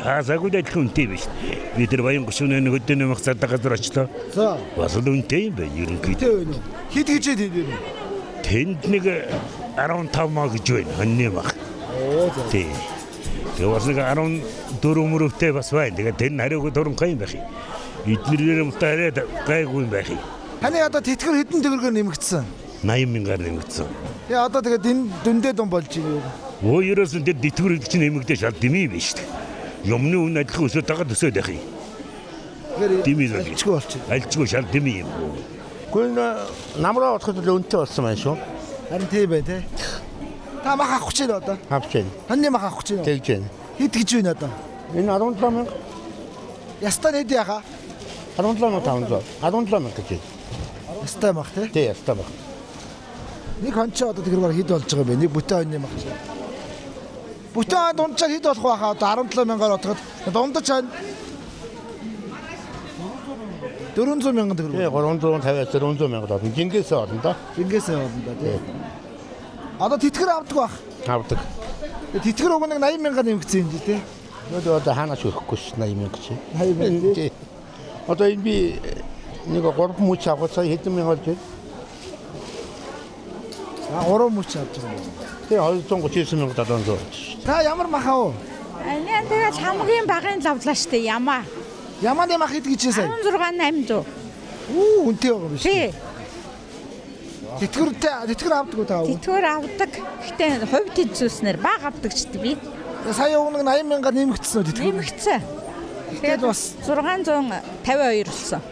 хаасаагүй адилхан үнэтэй биш. Бид нар баян 30 нэг өдөөний мах цадаг газар очлоо. За. Бас л үнэтэй юм байна ерөнхийдөө. Хэд гэжээд хийдэ. Тэнд нэг 15 маа гэж байна. Хоньны мах. Оо за. Тий. Тэгээ бас нэг 14 мөрөвтэй бас байна. Тэгээ тэр нь хариуг дөрөнгө юм байх юм. Эднэрээр мтаараа гайгүй юм байх юм. Таны одоо тэтгэр хэдэн төгрөгөөр нэмэгдсэн? 80 мянгаар нэмэгдсэн. Тэгээ одоо тэгээд энэ дүндээ дун болж байна. Өө ерөөсөн тэр тэтгэр чинь нэмэгдэж шал дэмий биш. Юмны үн адилхан өсөд байгаа төсөөд байх юм. Дэмий л альчгүй болчих. альчгүй шал дэмий юм. Гэхдээ намраа бодоход л үнэтэй болсон байна шүү. Харин тийм бай тээ. Та мах авах гэж байна одоо. Авч байна. Хоньны мах авах гэж байна. Тэгж байна. Хэд гэж байна одоо? Энэ 17 мянга. Ястаа хэд яхаа? 17,500. 17 мянга гэж байна. Ястаа мах тээ. Тий, ястаа баг. Нэг хон ч одоо тэр хэд болж байгаа бэ? Нэг бүтэн хоньны мах. Бүтэн дунджаар хэд болох байхаа одоо 17 мянгаар отоход дундаж хань 400 мянган төгрөг. Тий, 350-аас 400 мянга болно. Жингээс орно да. Жингээс явна да тий. Одоо тэтгэр авдаг бах. Авдаг. Тэтгэр уг нэг 80 мянгаар нэмэгдсэн юм тий. Одоо хаанаас өгөхгүй ш 80 мянга чи. 80 мянга тий. Одоо энэ би нэг 3 мөч авах цаа хэдэн мянга болж байна? 3 мөч авч байгаа. Тий, 239 мянга 700 болж ш. Та ямар мах аа? Аниа тэгээ хамгийн багын лавлаа штэ ямаа. Ямааны мах хэд гэж сая? 16800. Үу үнэтэй байгаа биш. Тий. Тэтгэр авдаг уу та? Тэтгэр авдаг. Гэтэ хувьд эзүүлснээр баг авдаг ч би. Сая уг нэг 80 мянгаар нэмэгдсэн үү тэтгэр? Нэмэгдсэн. Тэгээд бас 652 болсон.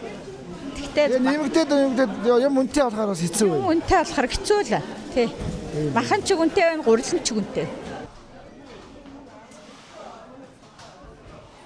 Тэгтээ нэмэгдээд юм үнэтэй болохоор бас хэцүү үнэтэй болохоор хэцүү л. Тий. Махан ч үнэтэй байна, гурилсан ч үнэтэй.